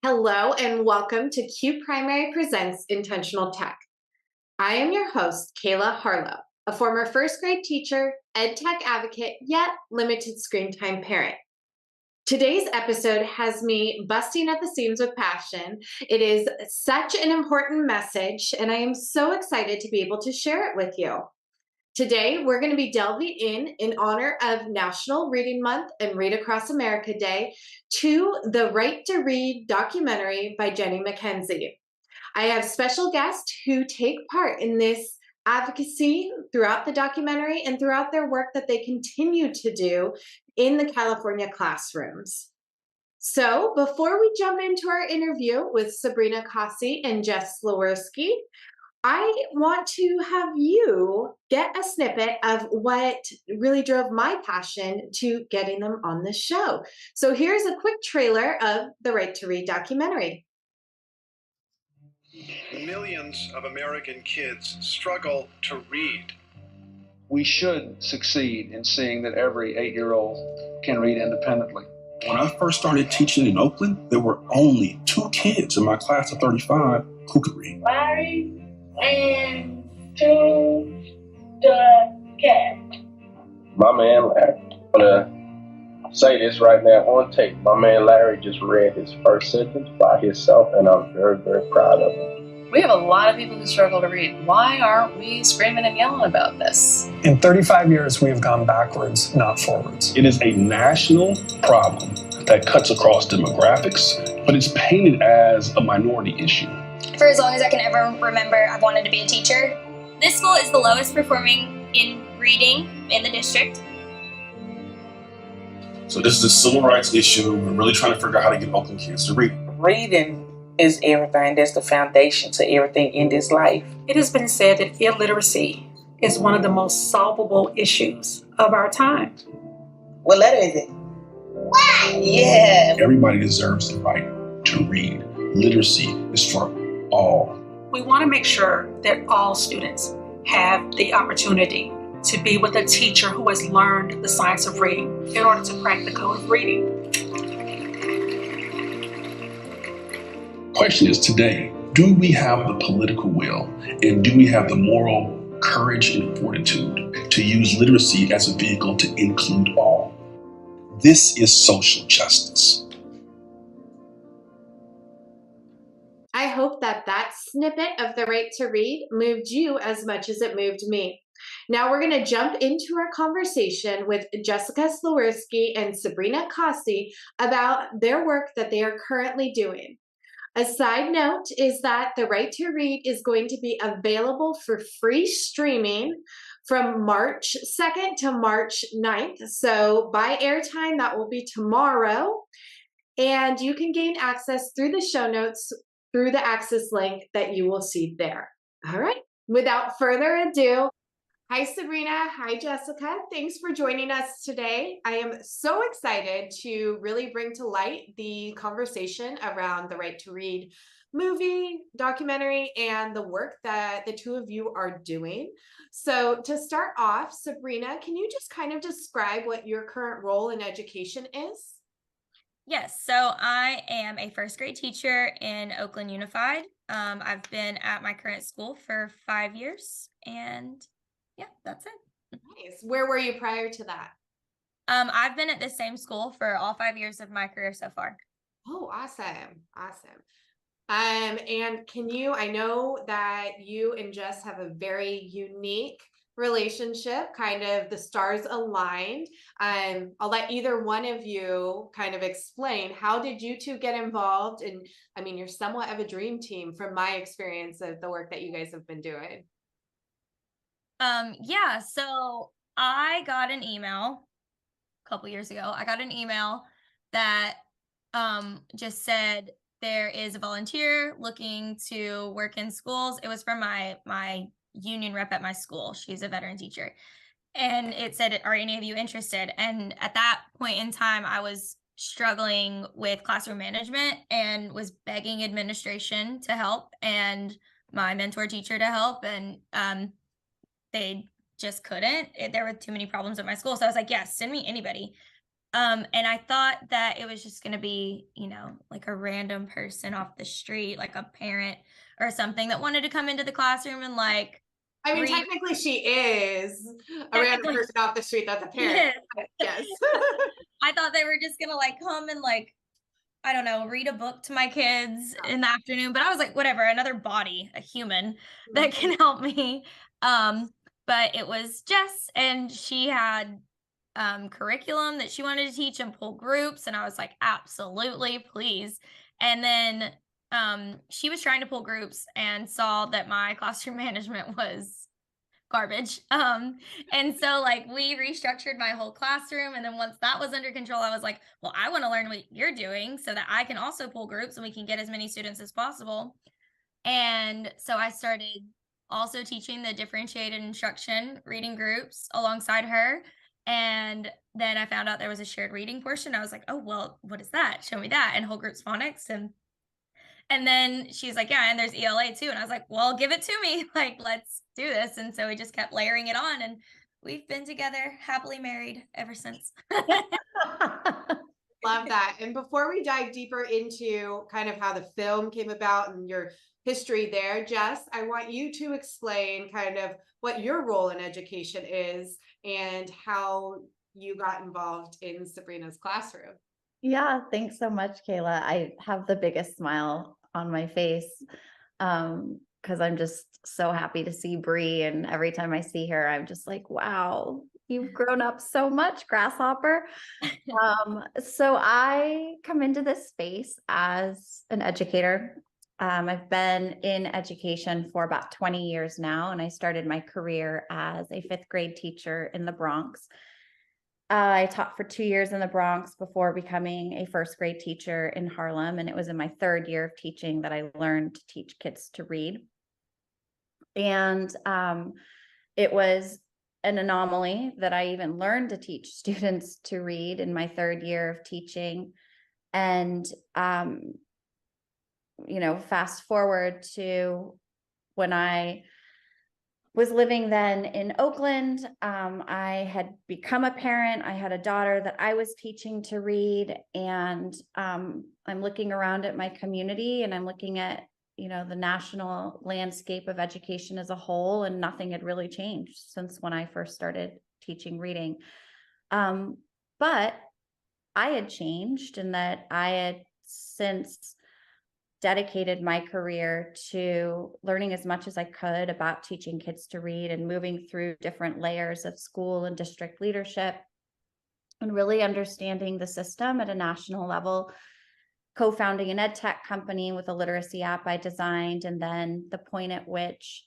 Hello and welcome to Q Primary Presents Intentional Tech. I am your host, Kayla Harlow, a former first grade teacher, ed tech advocate, yet limited screen time parent. Today's episode has me busting at the seams with passion. It is such an important message, and I am so excited to be able to share it with you. Today, we're going to be delving in honor of National Reading Month and Read Across America Day, to the Right to Read documentary by Jenny McKenzie. I have special guests who take part in this advocacy throughout the documentary and throughout their work that they continue to do in the California classrooms. So before we jump into our interview with Sabrina, Causey, and Jess Sliwerski, I want to have you get a snippet of what really drove my passion to getting them on the show. So here's a quick trailer of the Right to Read documentary. Millions of American kids struggle to read. We should succeed in seeing that every 8-year-old can read independently. When I first started teaching in Oakland, there were only 2 kids in my class of 35 who could read. Larry and to the cat. My man Larry, I'm gonna say this right now on tape. My man Larry just read his first sentence by himself, and I'm very, very proud of him. We have a lot of people who struggle to read. Why aren't we screaming and yelling about this? In 35 years, we have gone backwards, not forwards. It is a national problem that cuts across demographics, but it's painted as a minority issue. For as long as I can ever remember, I've wanted to be a teacher. This school is the lowest performing in reading in the district. So this is a civil rights issue. We're really trying to figure out how to get Oakland kids to read. Reading is everything. That's the foundation to everything in this life. It has been said that illiteracy is one of the most solvable issues of our time. What letter is it? What? Yeah. Everybody deserves the right to read. Literacy is for all. We want to make sure that all students have the opportunity to be with a teacher who has learned the science of reading in order to crack the code of reading. Question is today, do we have the political will and do we have the moral courage and fortitude to use literacy as a vehicle to include all? This is social justice. I hope that snippet of the Right to Read moved you as much as it moved me. Now we're going to jump into our conversation with Jessica Sliwerski and Sabrina Causey about their work that they are currently doing. A side note is that the Right to Read is going to be available for free streaming from March 2nd to March 9th. So by airtime, that will be tomorrow. And you can gain access through the show notes through the access link that you will see there. All right, without further ado, hi Sabrina, hi Jessica. Thanks for joining us today. I am so excited to really bring to light the conversation around the Right to Read movie, documentary, and the work that the two of you are doing. So to start off, Sabrina, can you just kind of describe what your current role in education is? Yes, so I am a first grade teacher in Oakland Unified. I've been at my current school for 5 years, and yeah, that's it. Nice. Where were you prior to that? I've been at the same school for all 5 years of my career so far. Oh, awesome. Awesome. And I know that you and Jess have a very unique relationship, kind of the stars aligned. I'll let either one of you kind of explain, how did you two get involved? And I mean, you're somewhat of a dream team from my experience of the work that you guys have been doing. Yeah, so I got an email a couple years ago. I got an email that just said there is a volunteer looking to work in schools. It was from my union rep at my school. She's a veteran teacher. And it said, are any of you interested? And at that point in time, I was struggling with classroom management and was begging administration to help and my mentor teacher to help. And they just couldn't. There were too many problems at my school. So I was like, yes, send me anybody. And I thought that it was just going to be, like a random person off the street, like a parent or something that wanted to come into the classroom and like, I mean, read. technically she is a random person off the street that's a parent. Yes. I thought they were just going to like come and like, I don't know, read a book to my kids in the afternoon, but I was like, whatever, another body, a human that can help me. But it was Jess, and she had curriculum that she wanted to teach and pull groups, and I was like, absolutely, please. And then she was trying to pull groups and saw that my classroom management was garbage. And so like we restructured my whole classroom, and then once that was under control, I was like, well, I want to learn what you're doing so that I can also pull groups and we can get as many students as possible. And so I started also teaching the differentiated instruction reading groups alongside her. And then I found out there was a shared reading portion. I was like, oh, well, what is that? Show me that. And whole groups phonics. And then she's like, yeah, and there's ELA too. And I was like, well, give it to me. Like, let's do this. And so we just kept layering it on, and we've been together, happily married ever since. Love that. And before we dive deeper into kind of how the film came about and your history there, Jess, I want you to explain kind of what your role in education is and how you got involved in Sabrina's classroom. Yeah, thanks so much, Kayla. I have the biggest smile on my face because I'm just so happy to see Bree, and every time I see her, I'm just like, wow, you've grown up so much, Grasshopper. So I come into this space as an educator. I've been in education for about 20 years now, and I started my career as a 5th grade teacher in the Bronx. I taught for 2 years in the Bronx before becoming a 1st grade teacher in Harlem. And it was in my 3rd year of teaching that I learned to teach kids to read. And it was an anomaly that I even learned to teach students to read in my 3rd year of teaching. And, fast forward to when I was living then in Oakland. I had become a parent. I had a daughter that I was teaching to read, and I'm looking around at my community, and I'm looking at, the national landscape of education as a whole, and nothing had really changed since when I first started teaching reading. But I had changed, in that I had since dedicated my career to learning as much as I could about teaching kids to read and moving through different layers of school and district leadership and really understanding the system at a national level, co-founding an ed tech company with a literacy app I designed. And then the point at which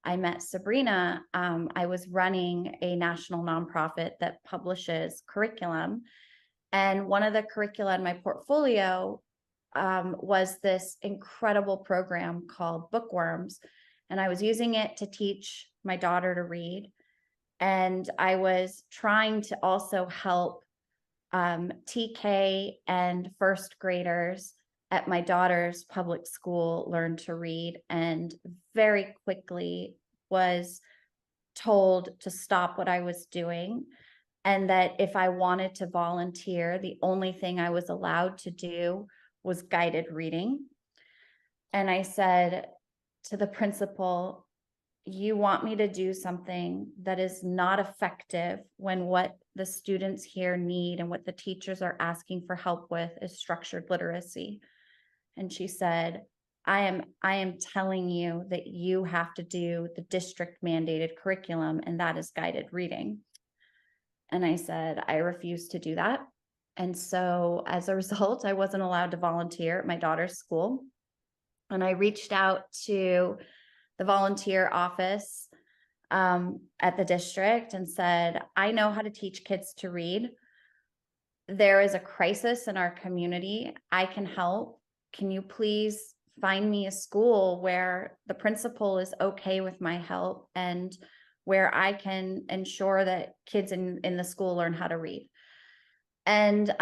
I met Sabrina, I was running a national nonprofit that publishes curriculum. And one of the curricula in my portfolio was this incredible program called Bookworms. And I was using it to teach my daughter to read. And I was trying to also help TK and 1st graders at my daughter's public school learn to read, and very quickly was told to stop what I was doing, and that if I wanted to volunteer, the only thing I was allowed to do was guided reading. And I said to the principal, you want me to do something that is not effective when what the students here need and what the teachers are asking for help with is structured literacy. And she said, I am telling you that you have to do the district mandated curriculum, and that is guided reading. And I said, I refuse to do that. And so as a result, I wasn't allowed to volunteer at my daughter's school. And I reached out to the volunteer office at the district and said, I know how to teach kids to read. There is a crisis in our community. I can help. Can you please find me a school where the principal is okay with my help and where I can ensure that kids in the school learn how to read? And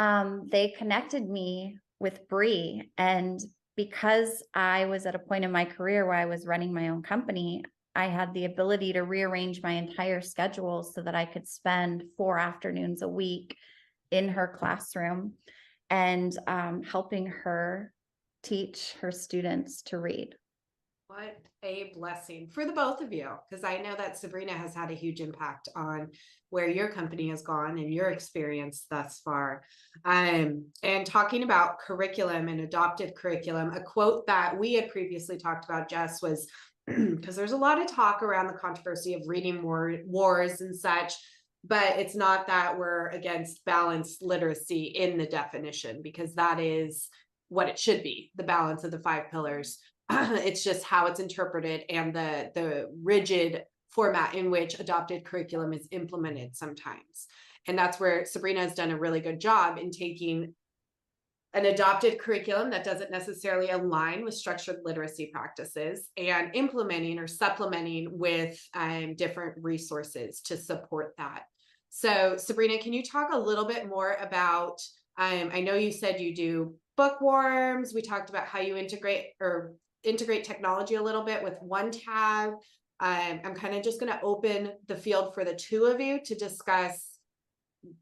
they connected me with Bree. And because I was at a point in my career where I was running my own company, I had the ability to rearrange my entire schedule so that I could spend 4 afternoons a week in her classroom and helping her teach her students to read. What a blessing for the both of you, because I know that Sabrina has had a huge impact on where your company has gone and your experience thus far. And talking about curriculum and adopted curriculum, a quote that we had previously talked about, Jess, was because there's a lot of talk around the controversy of reading wars and such, but it's not that we're against balanced literacy in the definition, because that is what it should be, the balance of the 5 pillars. It's just how it's interpreted and the rigid format in which adopted curriculum is implemented sometimes. And that's where Sabrina has done a really good job in taking an adopted curriculum that doesn't necessarily align with structured literacy practices and implementing or supplementing with different resources to support that. So Sabrina, can you talk a little bit more about, I know you said you do bookworms. We talked about how you integrate technology a little bit with one tab. I'm kind of just going to open the field for the two of you to discuss.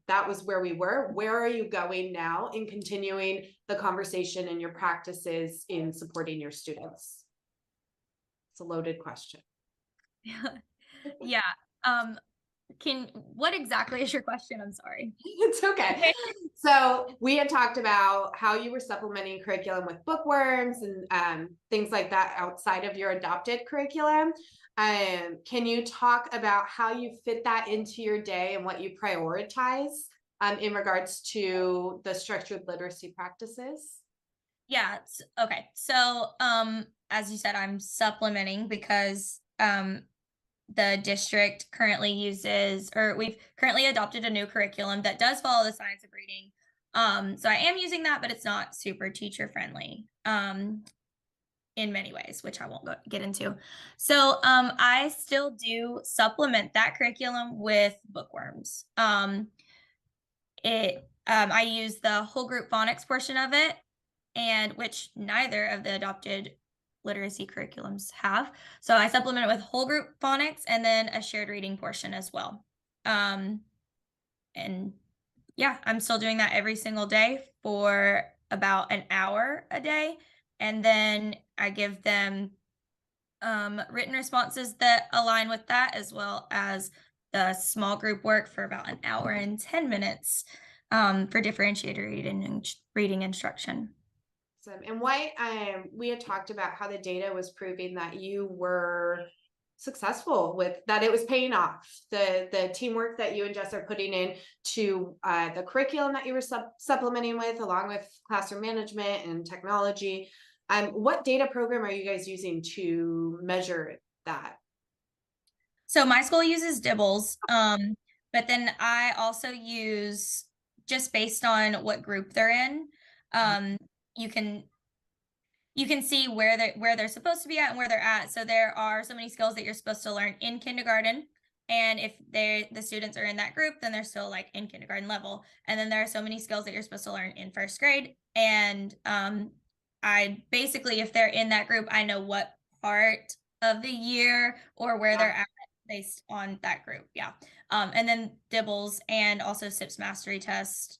That was where we were. Where are you going now in continuing the conversation and your practices in supporting your students? It's a loaded question. Yeah. What exactly is your question? I'm sorry. It's okay. So we had talked about how you were supplementing curriculum with bookworms and things like that outside of your adopted curriculum. Can you talk about how you fit that into your day and what you prioritize in regards to the structured literacy practices? Yeah. Okay. So, as you said, I'm supplementing because the district currently uses, or we've currently adopted a new curriculum that does follow the science of reading. So I am using that, but it's not super teacher friendly in many ways, which I won't get into. So I still do supplement that curriculum with bookworms. I use the whole group phonics portion of it, and which neither of the adopted literacy curriculums have. So I supplement it with whole group phonics and then a shared reading portion as well. And yeah, I'm still doing that every single day for about an hour a day. And then I give them written responses that align with that, as well as the small group work for about an hour and 10 minutes for differentiated reading instruction. And why we had talked about how the data was proving that you were successful with that, it was paying off, the teamwork that you and Jess are putting in to the curriculum that you were supplementing with, along with classroom management and technology. What data program are you guys using to measure that? So my school uses Dibbles, but then I also use, just based on what group they're in, you can see where they're supposed to be at and where they're at. So there are so many skills that you're supposed to learn in kindergarten. And if the students are in that group, then they're still like in kindergarten level. And then there are so many skills that you're supposed to learn in first grade. And I basically, if they're in that group, I know what part of the year or where they're at based on that group. Yeah. And then Dibbles and also SIPS mastery test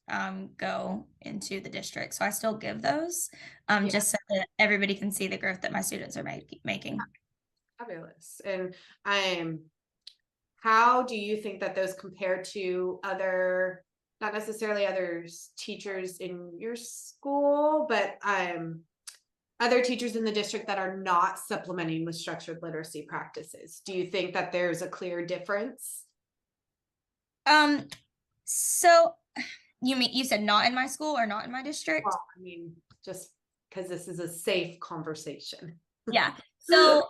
go into the district. So I still give those just so that everybody can see the growth that my students are making. Fabulous. And how do you think that those compare to other, not necessarily other teachers in your school, but other teachers in the district that are not supplementing with structured literacy practices? Do you think that there's a clear difference? So you said not in my school or not in my district? Well, I mean, just because this is a safe conversation. Yeah. So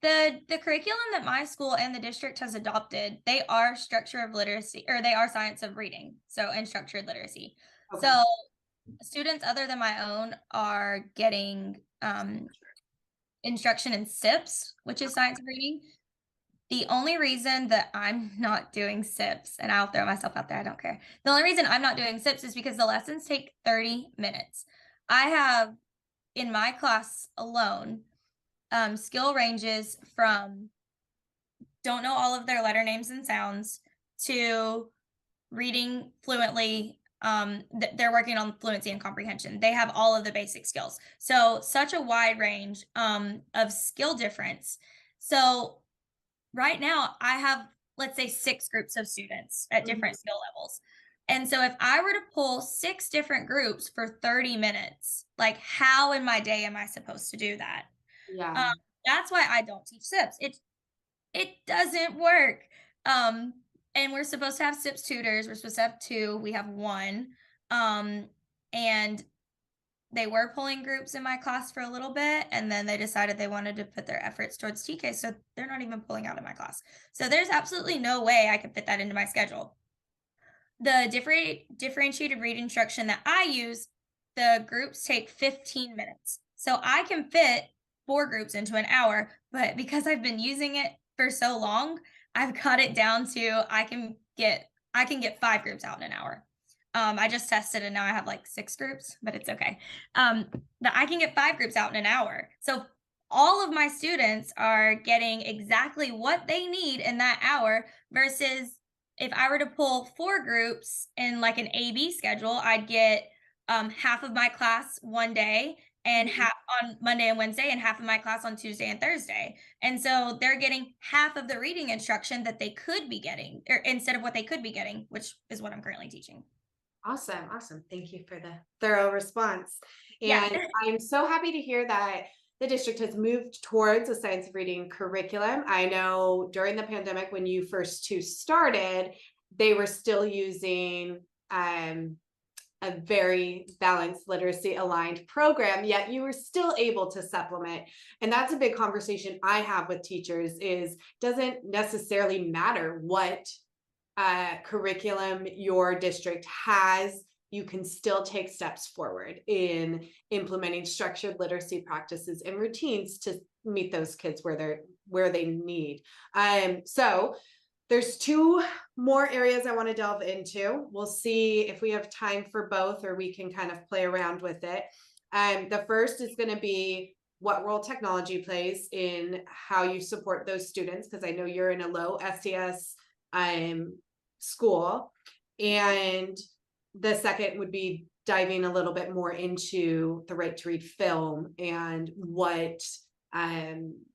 the curriculum that my school and the district has adopted, they are structure of literacy, or they are science of reading. So, and structured literacy. Okay. So students other than my own are getting instruction in SIPS, which is science of reading. The only reason that I'm not doing SIPS, and I'll throw myself out there, I don't care. The only reason I'm not doing SIPS is because the lessons take 30 minutes. I have, in my class alone, skill ranges from don't know all of their letter names and sounds to reading fluently. They're working on fluency and comprehension. They have all of the basic skills. So such a wide range of skill difference. So right now I have, let's say, 6 groups of students at different skill levels. And so if I were to pull 6 different groups for 30 minutes, like how in my day am I supposed to do that? Yeah. That's why I don't teach SIPs. It doesn't work. And we're supposed to have SIPs tutors. We're supposed to have 2. We have 1. And they were pulling groups in my class for a little bit, and then they decided they wanted to put their efforts towards TK, so they're not even pulling out of my class. So there's absolutely no way I could fit that into my schedule. The differentiated read instruction that I use, the groups take 15 minutes. So I can fit 4 groups into an hour, but because I've been using it for so long, I've got it down to I can get 5 groups out in an hour. I just tested and now I have like 6 groups, but it's okay. That I can get 5 groups out in an hour. So all of my students are getting exactly what they need in that hour, versus if I were to pull 4 groups in like an AB schedule, I'd get half of my class one day and half on Monday and Wednesday, and half of my class on Tuesday and Thursday. And so they're getting half of the reading instruction that they could be getting, or instead of what they could be getting, which is what I'm currently teaching. Awesome. Thank you for the thorough response. And Yeah. I'm so happy to hear that the district has moved towards a science of reading curriculum. I know during the pandemic, when you first 2 started, they were still using a very balanced literacy aligned program, yet you were still able to supplement. And that's a big conversation I have with teachers, is doesn't necessarily matter what curriculum your district has, you can still take steps forward in implementing structured literacy practices and routines to meet those kids where they need. So there's 2 more areas I want to delve into. We'll see if we have time for both, or we can kind of play around with it. The first is going to be what role technology plays in how you support those students, because I know you're in a low SES school. And the second would be diving a little bit more into the right to read film and what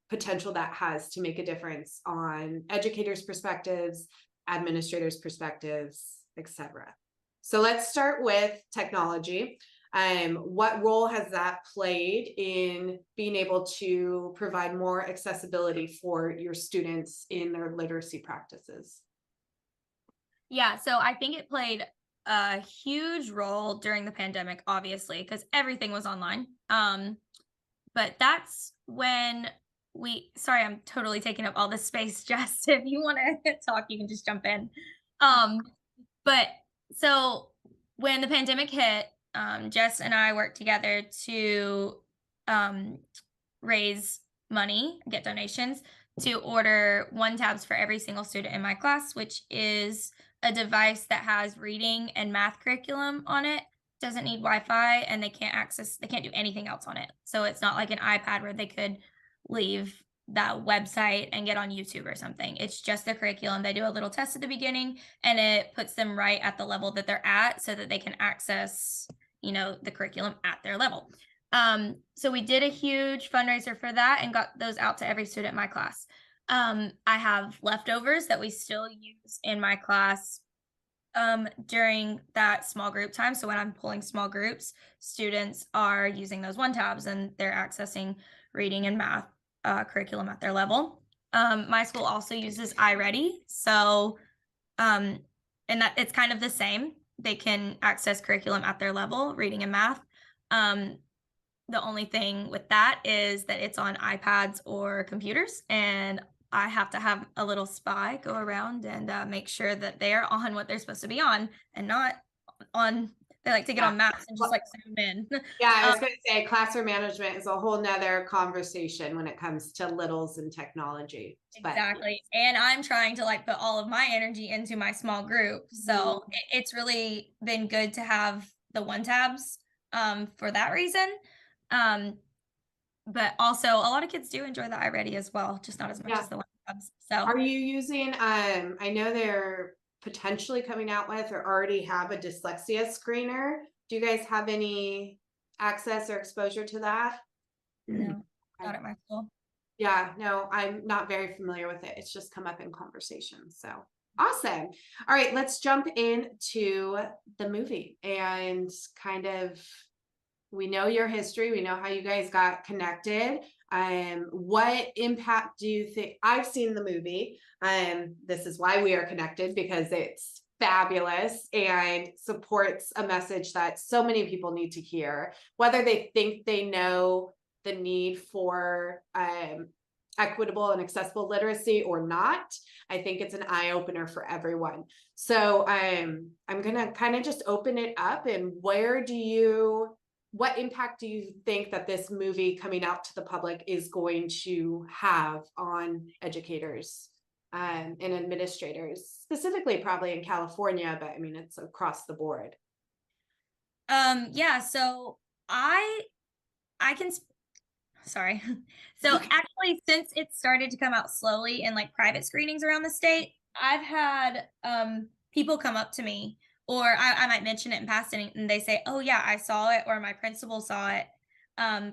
potential that has to make a difference on educators' perspectives, administrators' perspectives, etc. So let's start with technology. What role has that played in being able to provide more accessibility for your students in their literacy practices? Yeah, so I think it played a huge role during the pandemic, obviously, because everything was online. But that's when sorry, I'm totally taking up all this space, Jess. If you want to talk, you can just jump in. But so when the pandemic hit, Jess and I worked together to raise money, get donations to order 1-tabs for every single student in my class, which is a device that has reading and math curriculum on it. Doesn't need Wi-Fi, and they can't do anything else on it. So it's not like an iPad where they could leave that website and get on YouTube or something. It's just the curriculum. They do a little test at the beginning, and it puts them right at the level that they're at so that they can access, the curriculum at their level. So we did a huge fundraiser for that and got those out to every student in my class. I have leftovers that we still use in my class during that small group time. So when I'm pulling small groups, students are using those 1-tabs and they're accessing reading and math curriculum at their level. My school also uses iReady. So, and that it's kind of the same. They can access curriculum at their level, reading and math. The only thing with that is that it's on iPads or computers, and I have to have a little spy go around and make sure that they're on what they're supposed to be on and not on, they like to get on maps and just like zoom in. Yeah, I was going to say classroom management is a whole nother conversation when it comes to littles and technology. Exactly. And I'm trying to like put all of my energy into my small group. So it's really been good to have the 1-tabs for that reason. But also a lot of kids do enjoy the iReady as well, just not as much as the 1-tabs. So are you using I know they're potentially coming out with or already have a dyslexia screener. Do you guys have any access or exposure to that? No, not at my school. Yeah, no, I'm not very familiar with it. It's just come up in conversation. So awesome. All right, let's jump into the movie and kind of, we know your history. We know how you guys got connected. What impact do you think? I've seen the movie. This is why we are connected, because it's fabulous and supports a message that so many people need to hear, whether they think they know the need for equitable and accessible literacy or not. I think it's an eye opener for everyone. So I'm gonna kind of just open it up. And what impact do you think that this movie coming out to the public is going to have on educators and administrators, specifically probably in California, but I mean, it's across the board. Yeah, so I can sorry. So actually, since it started to come out slowly in like private screenings around the state, I've had people come up to me, or I might mention it in passing, and they say, "Oh yeah, I saw it," or "My principal saw it."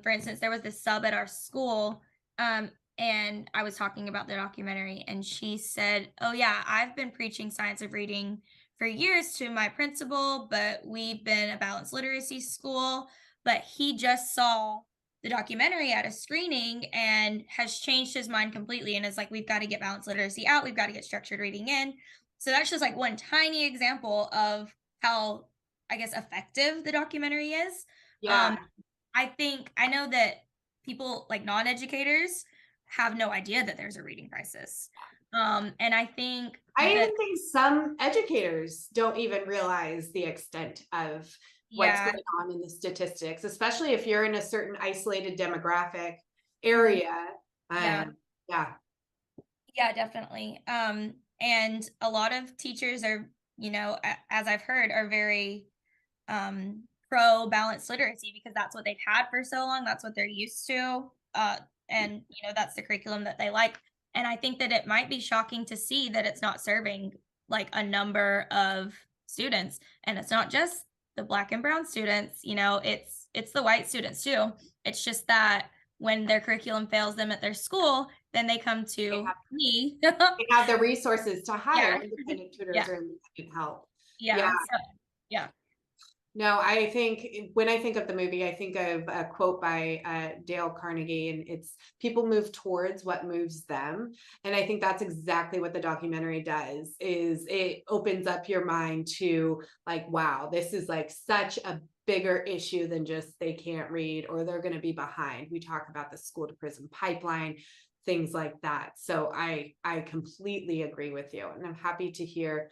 For instance, there was this sub at our school, and I was talking about the documentary, and she said, "Oh yeah, I've been preaching science of reading for years to my principal, but we've been a balanced literacy school, but he just saw the documentary at a screening and has changed his mind completely, and is like, we've got to get balanced literacy out, we've got to get structured reading in." So that's just like one tiny example of how, I guess, effective the documentary is. Yeah. I know that people like non-educators have no idea that there's a reading crisis. And I even think some educators don't even realize the extent of what's going on in the statistics, especially if you're in a certain isolated demographic area. Yeah, definitely. And a lot of teachers are, as I've heard, are very pro balanced literacy, because that's what they've had for so long. That's what they're used to. And that's the curriculum that they like. And I think that it might be shocking to see that it's not serving like a number of students. And it's not just the Black and brown students, it's the white students too. It's just that when their curriculum fails them at their school, then they come to me. They have the resources to hire independent tutors or independent help. No, I think when I think of the movie, I think of a quote by Dale Carnegie, and it's people move towards what moves them. And I think that's exactly what the documentary does, is it opens up your mind to like, wow, this is like such a bigger issue than just they can't read or they're going to be behind. We talk about the school to prison pipeline, things like that. So I completely agree with you. And I'm happy to hear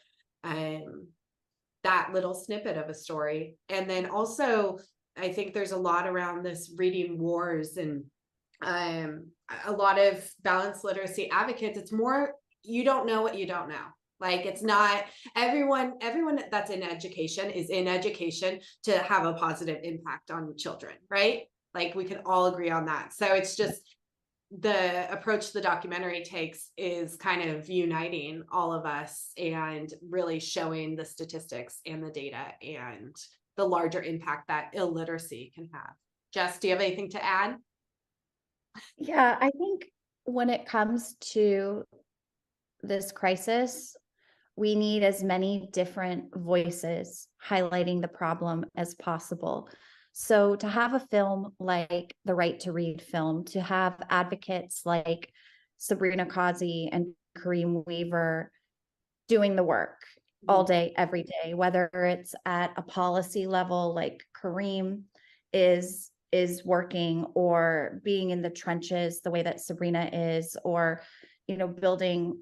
that little snippet of a story. And then also, I think there's a lot around this reading wars and a lot of balanced literacy advocates. It's more, you don't know what you don't know. Like, it's not everyone that's in education is in education to have a positive impact on children, right? Like, we can all agree on that. So it's just the approach the documentary takes is kind of uniting all of us and really showing the statistics and the data and the larger impact that illiteracy can have. Jess, do you have anything to add? Yeah, I think when it comes to this crisis, we need as many different voices highlighting the problem as possible. So to have a film like the Right to Read film, to have advocates like Sabrina Causey and Kareem Weaver doing the work all day, every day, whether it's at a policy level like Kareem is working, or being in the trenches the way that Sabrina is, or building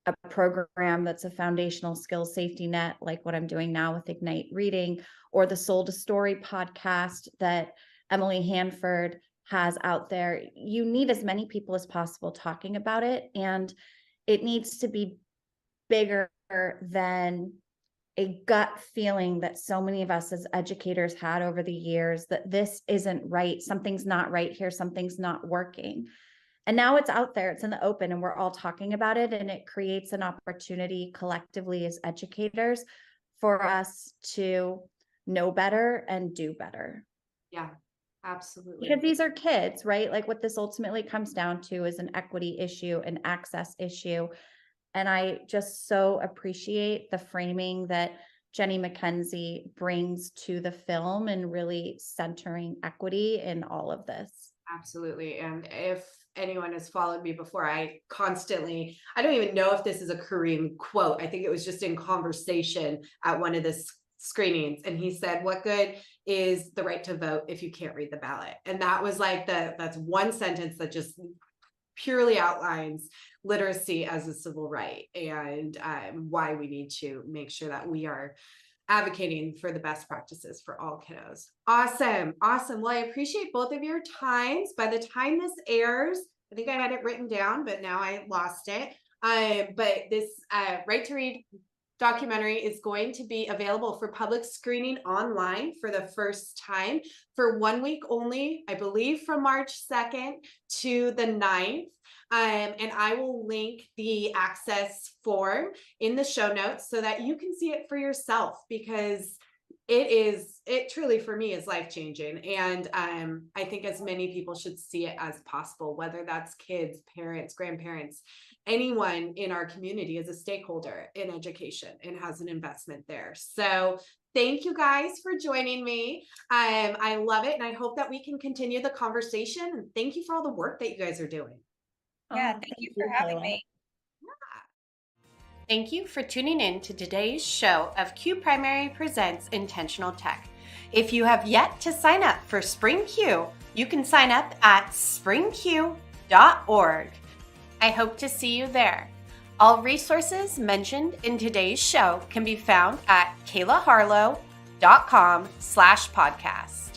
a program that's a foundational skills safety net, like what I'm doing now with Ignite Reading, or the Soul to Story podcast that Emily Hanford has out there. You need as many people as possible talking about it, and it needs to be bigger than a gut feeling that so many of us as educators had over the years, that this isn't right, something's not right here, something's not working. And now it's out there, it's in the open, and we're all talking about it. And it creates an opportunity collectively as educators for us to know better and do better. Yeah, absolutely. Because these are kids, right? Like what this ultimately comes down to is an equity issue, an access issue. And I just so appreciate the framing that Jenny McKenzie brings to the film and really centering equity in all of this. Absolutely. And if anyone has followed me before, I don't even know if this is a Kareem quote. I think it was just in conversation at one of the screenings. And he said, what good is the right to vote if you can't read the ballot? And that was like that's one sentence that just purely outlines literacy as a civil right, and why we need to make sure that we are advocating for the best practices for all kiddos. Awesome. Well, I appreciate both of your times. By the time this airs, I think I had it written down, but now I lost it. But this Right to Read documentary is going to be available for public screening online for the first time for 1 week only, I believe from March 2nd to the 9th. And I will link the access form in the show notes so that you can see it for yourself, because it truly for me is life-changing. And I think as many people should see it as possible, whether that's kids, parents, grandparents, anyone in our community is a stakeholder in education and has an investment there. So thank you guys for joining me. I love it. And I hope that we can continue the conversation. And thank you for all the work that you guys are doing. Yeah, thank you for having me. Thank you for tuning in to today's show of Q Primary Presents Intentional Tech. If you have yet to sign up for Spring Q, you can sign up at springq.org. I hope to see you there. All resources mentioned in today's show can be found at kaylaharlow.com/podcast.